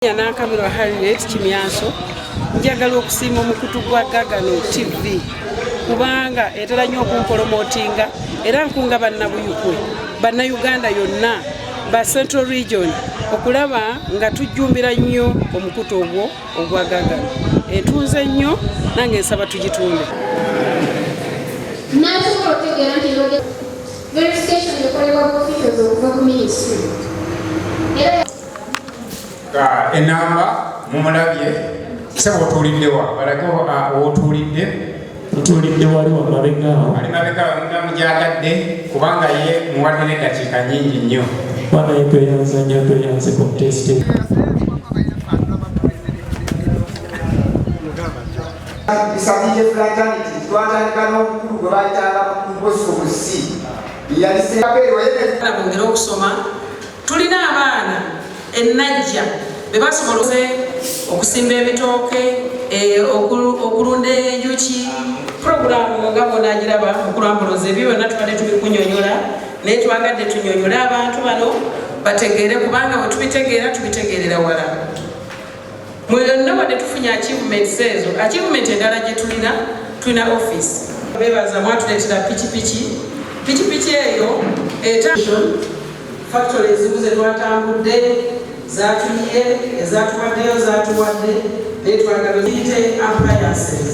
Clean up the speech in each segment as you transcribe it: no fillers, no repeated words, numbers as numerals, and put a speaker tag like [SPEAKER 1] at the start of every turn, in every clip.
[SPEAKER 1] Nankabirwa Harriet Kimyanso njagala okusiima omukutu gwa Gagano TV kubanga etera nnyo okumporomotinga era nkunga bannabuyukwe bannayuganda yonna ba Central Region okulaba nga tujjumbira nnyo omukutu ogwo ogwa Gagano. Entuuze nnyo nange nsaba tugitunde.
[SPEAKER 2] Enamba mumulabye kisaba otuliddewa balako otulidde
[SPEAKER 3] wali wa mabega
[SPEAKER 2] ali mabega mujatadde kubanga ye muwadde eddakiika nyingi nnyo
[SPEAKER 3] bana yepeyanza nnyo tweyanze contest
[SPEAKER 4] Bisabije fraternity twatandika n'obukulu bwe bayitanga mubosobosi yaliseapeerwa
[SPEAKER 1] bongera okusoma tulina abaana ennajja bebasobola okusimba ebitooke okulunda enjuki programu nga bona agiraba okulambuluza ebyo byonna tubadde tubikunyonyola naye twagadde tunyonyole abantu bano bategeere kubanga bwe tubitegeera tubitegeerera wala mweyonna wadde tufunye achievements ezo achievement endala gye tulina office bebaza mwatuleetera pikipiki eyo factory ezimu ze twatambudde zatuye ezatuwaddeyo zatuwadde netwagala ziyite appliances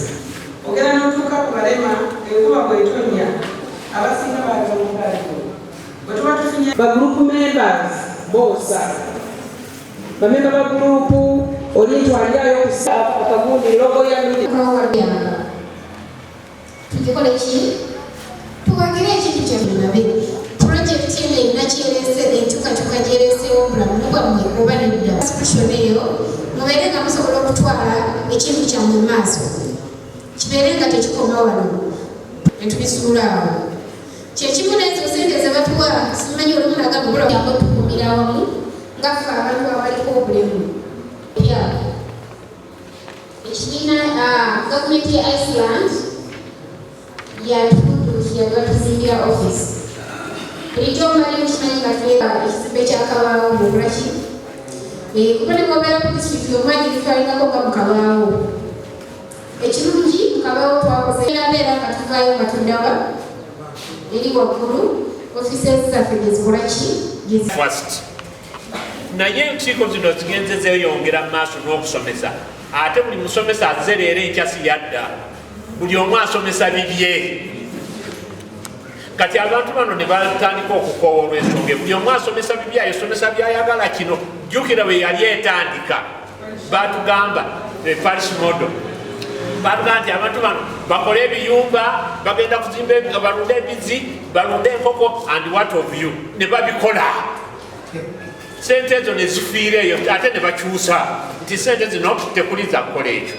[SPEAKER 1] ogera n'otuuka ku balema enkuba bwetonya abasinga baagamugayo bwe tuba tufunye bagroup members boosa bamemba ba gurupu oli twalirayo akagundi logo ya
[SPEAKER 5] tugikole ki tubagire ekintu kyemunabe projekiti eno erina kyerese enkyukakyuka gyereseewo obulamu bwammwe oba nedda solution eyo mubeere nga musobola okutwala ekintu kyammwe maaso kibeere nga tekikoma wano netubisuulaawo kyekimu nezo sente zebatuwa simanyi olumulagabulamu tukumira wamu nga ffe abantu abaliko obulemu ekibiina gavumenti ya Iceland yatuzimira office Ito mali mchimani katika ekizimbe ky'akabaawo mubulaki kuba ne bwobeera ku disitulikiti omwagi litwalina ko nga mukabaawo ekirungi mukabaawo twakoze nabeera nga tuvaayo nga tuddawa eri waggulu offices zaffe gezikolaki
[SPEAKER 6] first naye enkiiko zino zigenze zeeyongera mu maaso n'okusomesa ate buli musomesa azze leero enkyasi yadda buli omu asomesa bibye kati abantu bano ne batandika okukoowa olw'ensonga buli omu asomesa bibyayo somesa byayagala kino jjukira bwe yali etandika batugamba paris model batugamba nti abantu bano bakole ebiyumba bagenda kuzimba balunde ebizi balunde enkoko and what of you ne babikola sente ezo ne zifiireeyo ate ne bakyusa nti sente zino tekuliza kukola ekyo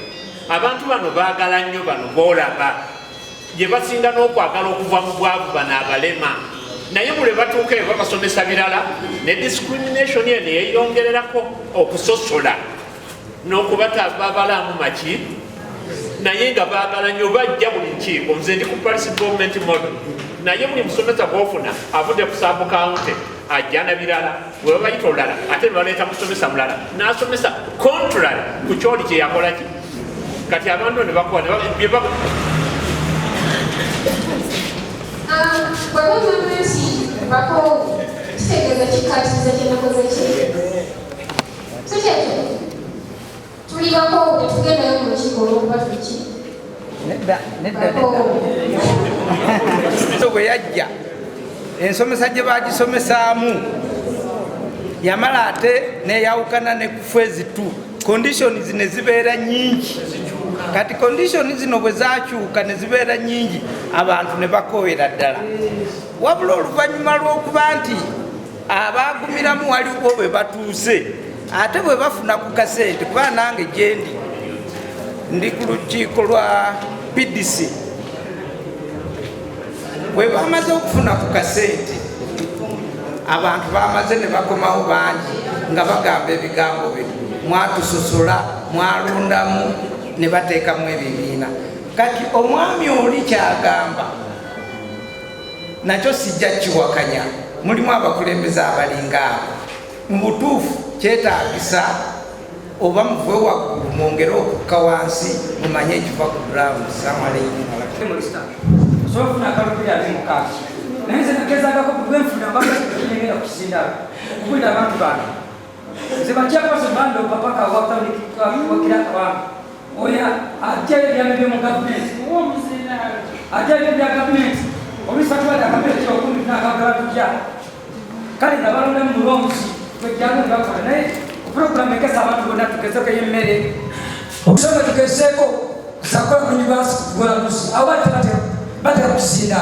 [SPEAKER 6] abantu bano baagala nnyo bano boolaba gye basinga n'okwagala okuva mu bwavu bano abalema naye buli batuuka eyo babasomesa birala ne discrimination eno yeeyongererako okusosola n'okubatababalamu maki naye nga baagala nnyo bajja buli nkiiko nze ndi ku paris government model naye buli musomesa gw'ofuna avudde ku saabu kawunti ajja na birala bwe babayita olulala ate ne baleeta musomesa mulala n'asomesa contrary ku kyoli kye yakola ki kati abantu ne bakuba
[SPEAKER 5] Wabamamasi bako kitegeeza kikkaatiriza kyenakoze ki sikyeto tuli bako tetugendayo mu lukiiko olw'okuba tuliki
[SPEAKER 4] bwe yajja ensomesa gye bagisomesaamu yamala ate neyawukana ne ku phase 2 conditions ne zibeera nyingi kati conditions zino bwe zakyuka ne zibeera nyingi abantu ne bakooyera ddala wabula oluvannyuma lw'okuba nti abaagumiramu waliwo bwe batuuse ate bwe bafuna ku kasente kuba nange gye ndi ku lukiiko lwa PDC bwe bamaze okufuna ku kasente abantu bamaze ne bakomawo bangi nga bagamba ebigambo bino mwatusosola mwalundamu ne bateekamu ebibiina kati omwami oli kyagamba nakyo sijja kiwakanya mulimu abakulembeze abalinga abo mu butuufu kyetaagisa oba muve waggulu mwongere okukka wansi mumanye ekiva ku ground.
[SPEAKER 7] Sofuna kalupira abimukaka naye nze nagezagako bwenfuna bagenda kukisindawo okuwulira abantu bano nze bakyakoze bando papaka wakira kabanga oyo ajjayo ebyama byomu gavumenti ajjayo ebya gavumenti olwisatwala akabira kyokumi nakagala tujja kale nga balonda mu mulonzi twejjangu nebakola naye opurogulamu egeza abantu bonna tugezeko y'emmere okusoma tugezeeko kusakola ku yunivasiti kugulamusi awo batera kukisinda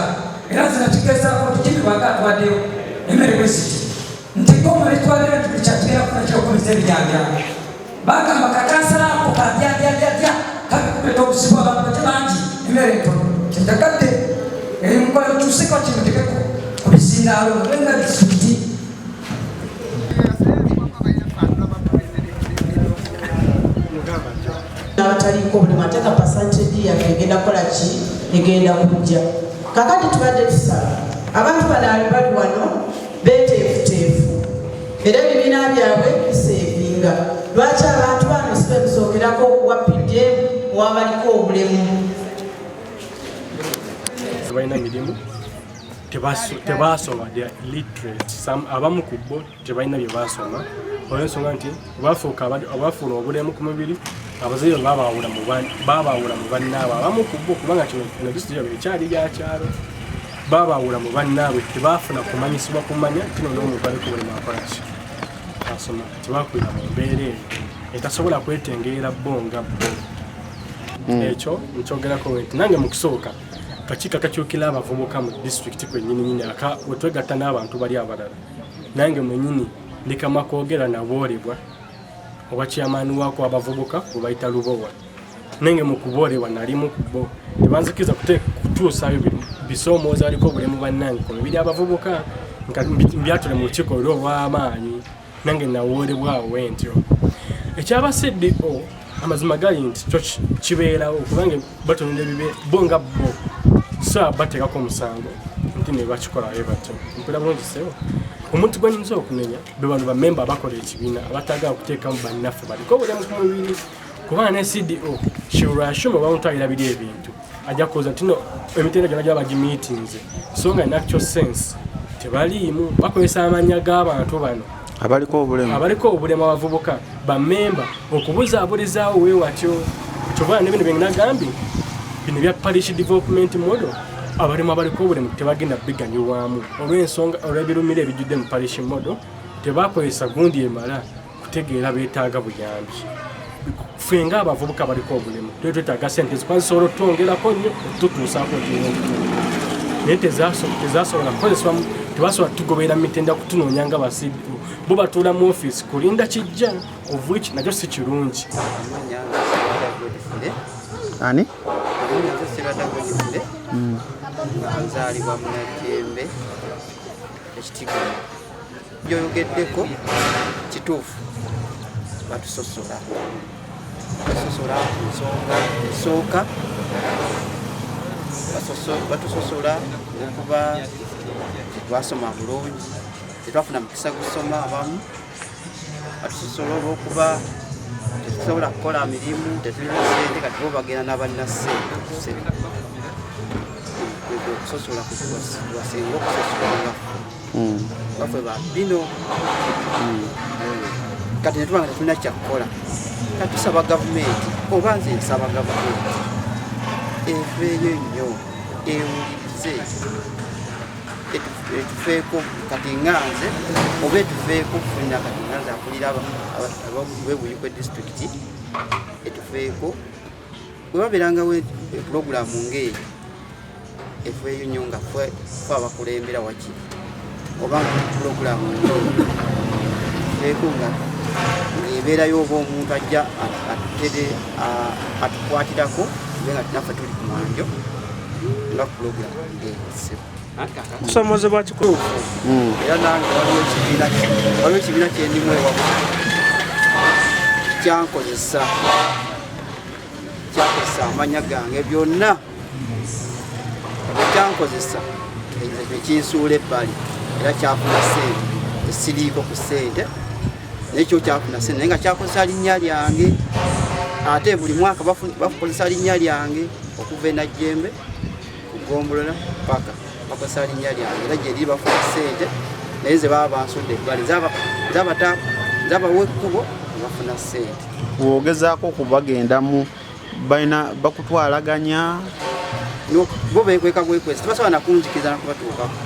[SPEAKER 7] era nze nakigezaako tukibibwaga atwaddeyo emmere bwesiti nti gomale twaddeyo tulikyatugera kufuna kyokumiza ebijjanjalo bagamba katansalaako kadyadyadyadya kakubeta obuzibu abantu bate bangi emmere entono kyendagadde enkola okyuseko kimutekeko ku bisindaalo obenga disitulikiti
[SPEAKER 8] n'abataliko buli mateeka percentage yaffe egenda kukola ki egenda kujja kakati tubadde tusaba abantu bano bali wano beeteefuteefu era ebibiina byabwe biseevinga lwaki abantu bano sibe musookerako okuwapidde owabaliko obulemu
[SPEAKER 3] balina mirimu tebasoma they illiterate abamu ku bo tebalina bye basoma olwensonga nti abafuula obulemu ku mubiri abazaire babawula mu bannaabwe abamu ku bo kubanga kino disitulikiti ekyali byakyalo babawula mu bannaabwe tebafuna kumanyisibwa kumanya kino n'omuntu aliko obulemu akolaki asoma tebakwira mu mbeera eyo etasobola kwetengerera bo nga bo ekyo nkyogerako nti nange mu kusooka kakiiko akakyukira abavubuka mu disitulikiti kwennyini wetwegatta n'abantu bali abalala nange mwennyini ndikama kwogera naboolebwa oba kyamaani waako abavubuka webayita lubowa nange mu kuboolebwa nalimu ku bo tebanzikiriza kutuusayo bisoomooza aliko obulemu bannange ku mibiri abavubuka mbyatule mu lukiiko olw'obw'amaanyi nange nawoolebwawo wentyo ekyaba CDO amazima gali nti kyo kibeerawo kubanga batonera ebibe bo nga bo so bateekako omusango nti ne bakikolayo batyo mpera bulungi sewo omuntu gwanyinza okunenya be bano bamemba abakola ekibiina abatagala okuteekamu bannaffe baliko obulemu ku mubiri kubanga ne CDO kirwashuma bamutwalira ebintu ajja kuza nti no emitendera gyonna gyaba gimiitinze so nga in actual sense tebaliimu bakozesa amanya g'abantu bano abaliko obulemu abavubuka bamemba okubuzaabulizaawo weewatyo kyobana ne bino byenagambye bino bya parish development model abalimu abaliko obulemu tebagenda biganyulwamu olw'ensonga olw'ebirumira ebijjudde mu parish model tebakozesa gundi emala kutegeera beetaaga buyambi ffe nga abavubuka abaliko obulemu twetaaga sente zisobola otwongerako nnyo okututuusaako naye tezasobola kukozesebwa tebasobola tugoberera mitenda kutunoonya nga CDO bo batuula mu ofiisi kulinda kijja of which nakyo si kirungi
[SPEAKER 9] ani
[SPEAKER 10] nzaalibwa munajjembe ekitiggano gyoyogeddeko kituufu batusosola nsonga esooka batusosola okuba twasoma bulungi tetwafuna mukisa gusoma abamu batusosola olwokuba tetusobola kukola mirimu tetulina sente kati bo bagenda n'abannasente okusosola wasenga okusosola baffe babino kati netubanga tetulina kyakukola kati tusaba gavumenti oba nze nsaba gavumenti eveeyo nnyo ewulize etufeeko kati nganze oba etufeeko kufulina kati nganze akulira abawebuyi kwe disitulikiti etufeeko webabeerangawo epulogulaamu ng'eyo efeeyo nnyo nga fe abakulembera waki oba pulogulaamu feeko nga ebeerayo oba omuntu ajja atukwatirako ube nga tinaffe tuli ku mwanjo nga pulogulaamu ng'eyisibu
[SPEAKER 9] okusomozebwa kikulu
[SPEAKER 10] era nange waliwo ekibiina kyendimu ewamu kyankozesa amanya gange byonna ekyankozesa ekinsuula ebbali era kyafuna sente esiriiko ku sente nekyo kyafuna sente naye nga kyakozesa linnya lyange ate buli mwaka bakozesa linnya lyange okuva enajjembe kugombolola paka bakozesa linnya lyange era gyeri bafuna sente naye ze baba bansudde bali zabawa ekkubo bafuna sente.
[SPEAKER 9] Bwogezaako okubagendamu balina bakutwalaganya
[SPEAKER 10] bo bekweka bwekwezi tebasobola nakunzikiza nakubatuukako.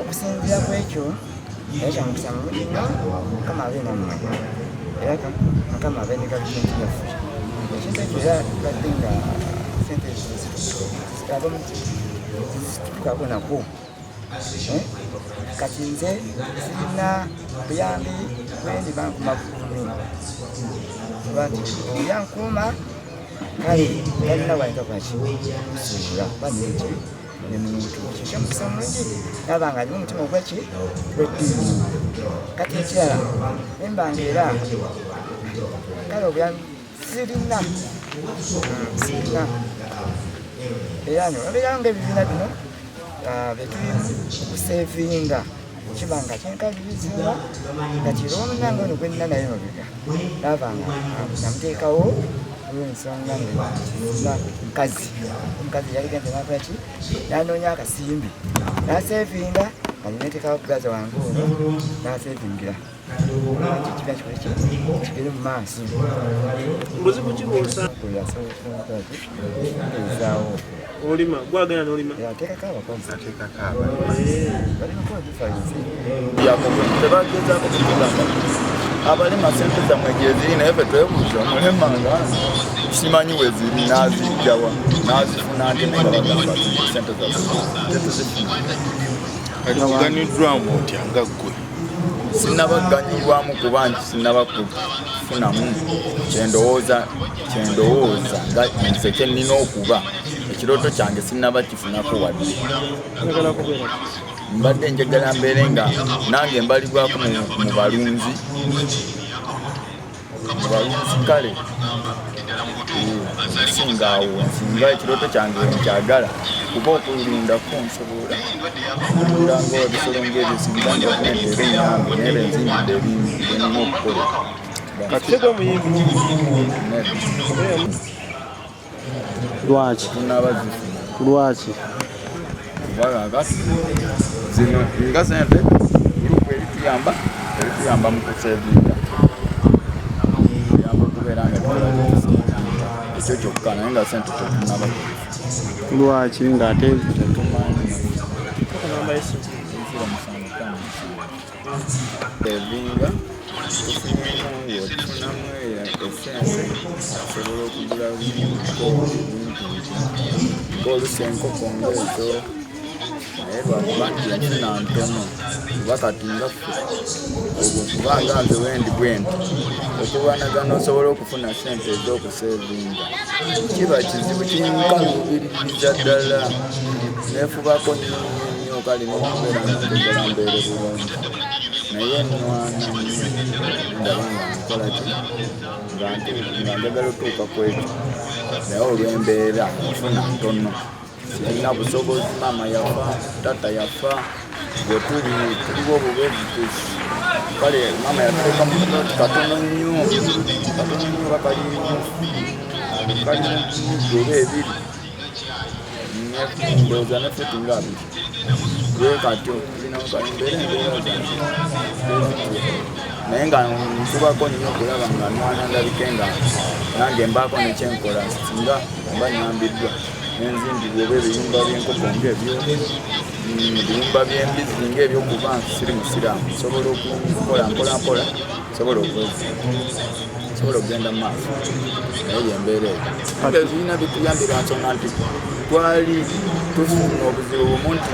[SPEAKER 11] Okusinziira ku ekyo era kyamukusanga mulina mukama abe nammwe era mukama abe ne gavumenti yaffe ekintu ekyo era badde nga sente zitutukako nako kati nze sirina buyambi bwendi bankuma bukumi kuba nti olyankuuma kale talina wayinza kwaki kusuubula baneki nemuntu kyekyamukusa mulungi nabanga alimu omutima ogweki gweddiini kati ekirala nembanga era kale obuyambi sirina era nobeerawo ngaebibiina bino betulimu okuseevinga kibanga kyenkaliriziwa nga kiriwo omunange ono gwenina naye mabega nabanga namuteekawo olwensonga nga omukazi yaligenze nakolaki nanoonya akasimbi naseevinga nga ninetekawo plaza wange ono naseevingira kibya kikoleki kigere mu maaso
[SPEAKER 9] buzibu
[SPEAKER 11] ezaawo
[SPEAKER 9] olima gwagana n'olima
[SPEAKER 11] yateekako abakozi balimako difference
[SPEAKER 12] tebagezaako kutugamba abalima sente zammwe gyeziri naye fe twebuuza omulemanga simanyi weziri nazijjawa nazifuna nte naye nga bagamba sente zammwe tetuzifuna
[SPEAKER 13] aliganiddwamu otya nga ggwe
[SPEAKER 12] sinabaganyirwamu kuba nti sinabakufunamu kyendowooza nga nze kyenina okuba ekirooto kyange sinabakifunako wadde mbadde njagala mbeere nga nange mbalibwako mu balunzi kale singaawo nsinga ekirooto kyange nkyagala kuba okulundako nsobola kulundanga ebisolo ng'ebyo singa gavumenti era enyambe neera enzingidde ebintu byenina okukola
[SPEAKER 9] katego muyimbi lwaki lwaki
[SPEAKER 12] zino nga sente gurupu erituyamba mu kusevinga yamba okubeera nga ekyo kyokka naye nga sente tetunaba
[SPEAKER 9] lwaki ng'ate
[SPEAKER 12] tetumanyi sevinga tufunamu esense asobola okugula ng'olusa enkoko ng'ezo naye lwakuba nti enfuna ntono kuba kati nga ffe obwo kubanga nze wendi bwenti okubanagana osobola okufuna sente ez'okusevinga kiba kizibu kinkalubiririza ddala neefubako nnyo kali n'okubeera nogezala mbeere bulungi naye nwana nnyo ndaba nga nkolaki nga njagala otuuka ku ekyo naye olw'embeera nfuna ntono sirina busobozi maama yafa tata yafa bwe tuliwo obubeebutusi kale maama yatuteeka mu katono nnyo bakalimu oba ebiri ndowooza nefutinga abiri ye kati mbeera embeera zange naye nga nsubako nnyo okulaba nga nwana ndabike nga nange mbaako nekyenkola singa mba nyambiddwa nenzimbibwa oba ebiyumba by'enkoko ng'ebyo ebiyumba by'embizi ng'ebyokuba siri musiraamu sobola okukola mpolampola sobola okwezi kisobola okugenda mu maaso naye yembeera eyo ebibiina bituyambira nsonga nti twali tufuna obuzibu bumu nti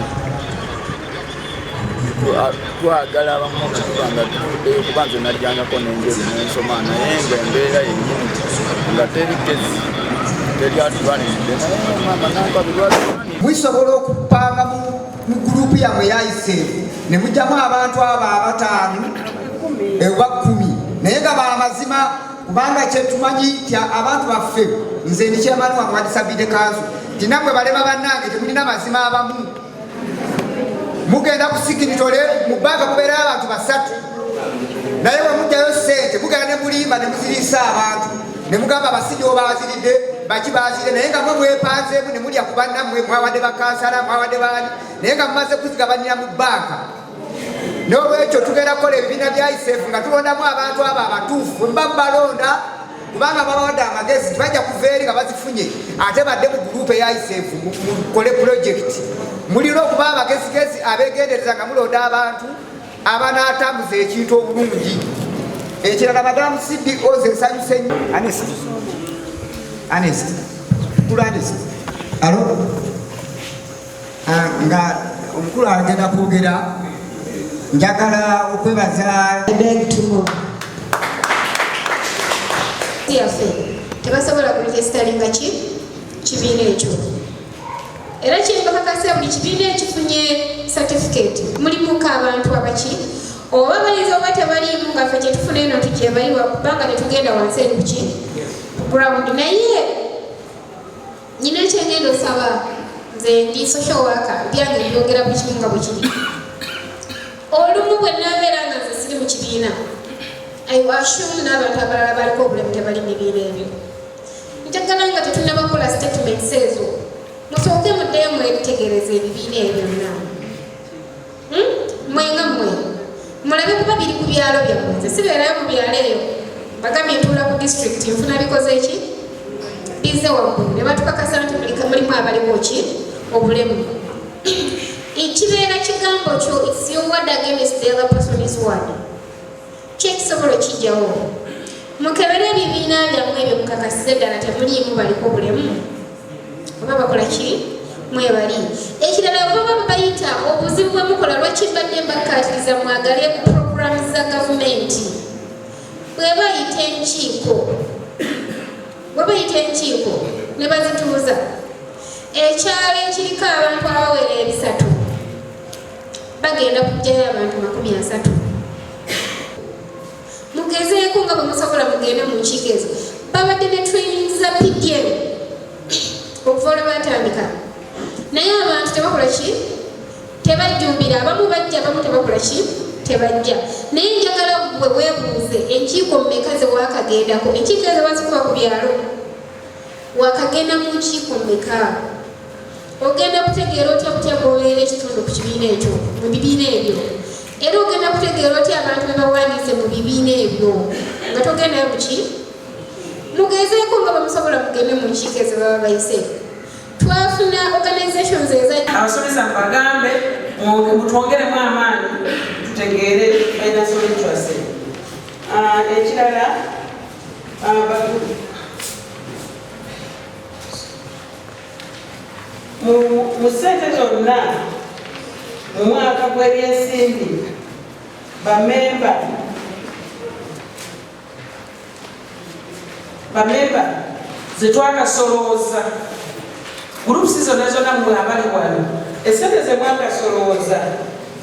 [SPEAKER 12] twagala abamu okuba nga tufuddeyo kuba nze najjangako n'enjoli n'ensoma naye ng'embeera yennyini nga teri gezi teri atulwanidde naye mama nampa bilwalwani
[SPEAKER 13] mwisobola okupanga mu gurupu yammwe yayise ne mujjamu abantu abo 5 oba 10 naye nga baamazima kubanga kyetumanyi nti abantu baffe nze ndi kyemani wa mwadisabide kanzu nti nammwe balema bannange temulina mazima abamu mugenda kusikiritole mu bbanga mubeerayo abantu 3 naye bwe mujjayo ssente mugenda ne mulimba ne muziriisa abantu ne mugamba CDO baziridde baki baziridde naye nga mwe mwepanzeemu ne mulya ku bannammwe mwawadde bakansala mwawadde baani naye nga mumaze kuzigabanira mu bbanka n'olwekyo tugenda kukola ebibiina bya ISF nga tulondamu abantu abo abatuufu bwe muba mubalonda kubanga babawadde amagezi tibajja kuva eri nga bazifunye ate badde mu gurupu eya ISF mukole pulojekiti mulina okuba abagezigezi abeegendereza nga mulonda abantu abanaatambuza ekintu obulungi ekirala madamu CDO ze nsanyuse nnyo nga omukulu agenda kwogera njagala okwebaza
[SPEAKER 5] yaffe tebasobola kuregisitaringa kibiina ekyo era kyembakakasa buli kibiina ekifunye certificate mulimuko abantu abaki oba bayinza oba tebaliimu nga ffe kyetufuna eno tukyebaliwa kubanga netugenda wansi eri kuki ground naye nyina ekyengenda osaba nze ndi social worker byange byogera buli kimu nga bwe kiri olumu bwe nabeera nga nze siri mu kibiina assume n'abantu abalala baliko obulemu tebali mu bibiina ebyo njagala nga tetunnabakola statements ezo musooke muddeyo mwebitegereza ebibiina ebyo byonna mwenga mmwe mulabe kuba biri ku byalo byammwe nze sibeerayo mu byalo eyo bagambye ntuula ku district nfuna bikoze eki bize waggulu ne batukakasa nti mulimu abaliko ki obulemu ekibeera kigambo kyo it's your word against the other person's word kyekisobola kijjawo mukebere ebibiina byammwe ebyo mukakasize ddala temuliimu baliko obulemu oba bakola ki mwebali ekirala baba bayita obuzibu bwe mukola lwaki mbadde mbakkaatiriza mwagale mu programu za gavumenti bwe bayita enkiiko ne bazituuza ekyalo ekiriko abantu abawera 3 bagenda kugjayo abantu 30 mugezeeko nga bwe musobola mugende mu nkiiko ezo babadde ne training za PDM okuva olwe batandika naye abantu tebakola ki tebajjumbira abamu bajja abamu tebakola ki tebajja naye njagala bwe weebuuze enkiiko mmeka ze waakagendako enkiiko ezo bazikuba ku byalo wakagenda mu nkiiko mmeka ogenda kutegeera otya kutya bwobeera ekitundu ku kibiina ekyo mu bibiina ebyo era ogenda kutegeera otya abantu be bawandiise mu bibiina ebyo nga togendayo muki mugezeeko nga bamusobola mugende mu nkiiko ezo baba bayise twafuna organizations
[SPEAKER 1] abasomesa bagambe mutwongeremu amaanyi tutegeere financial literacy ekirala mu ssente zonna mu mwaka gw'ebyensimbi bamemba zetwakasolooza gurupusi zonna zonna mwe abali wano essente ze mwakasolooza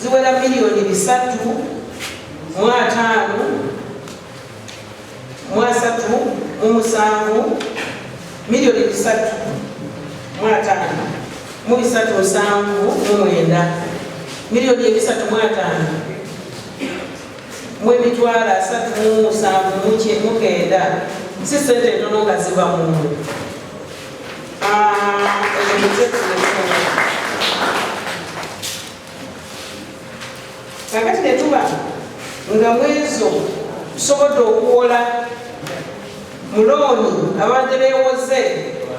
[SPEAKER 1] ziwera miliyoni 3,3,7 miliyoni 3,3,7,9 miliyoni 3,5 mw'emitwalo 3,7,9 si ssente ntono nga ziva mu kakati netuba nga mwezo tusobodde okuwola mulooni abadde beewoze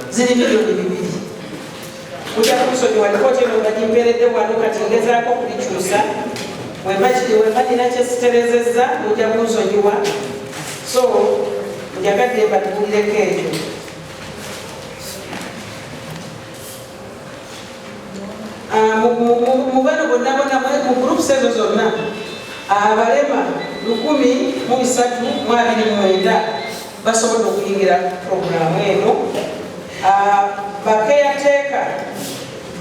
[SPEAKER 1] ziri miliyoni 2 mujja kumusonyiwa likoti eno nga gimpeeredde wano kati ngezaako kulikyusa wemba nina kyesiterezezza mujja kunsonyiwa so njagadde mbatugulireko ekyo. Mu bano bonna mu gurupu ezo zonna abalema 1,329 basobodde okuyingira puroguramu eno. Bakeyateeka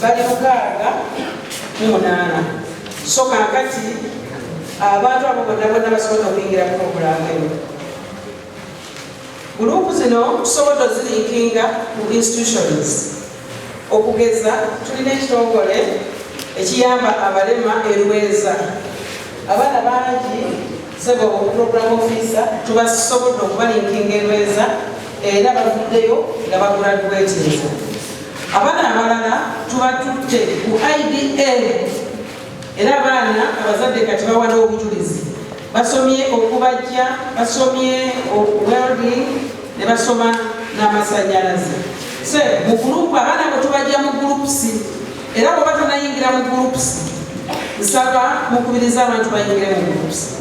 [SPEAKER 1] bali 68. So kaakati abantu abo bonna basobodde okuyingira puroguramu eno. Gurupu zino tusobodde ozilinkinga ku institutions. Okugeza tulina ekitongole ekiyamba abalema Erweza. Abaana bangi sebo program officer tubasobodde okubalinkinga Erweza era bavuddeyo nga bagradwatinze. Abaana abalala tubatutte ku IDL era abaana abazadde kati bawana obujulizi. Basomye okubajja, basomye welding ne basoma n'amasanyalaze. So mu group abaana bwe tubajja mu groups era bwe batonayingira mu groups nsaba mukubiriza abantu bayingire mu groups.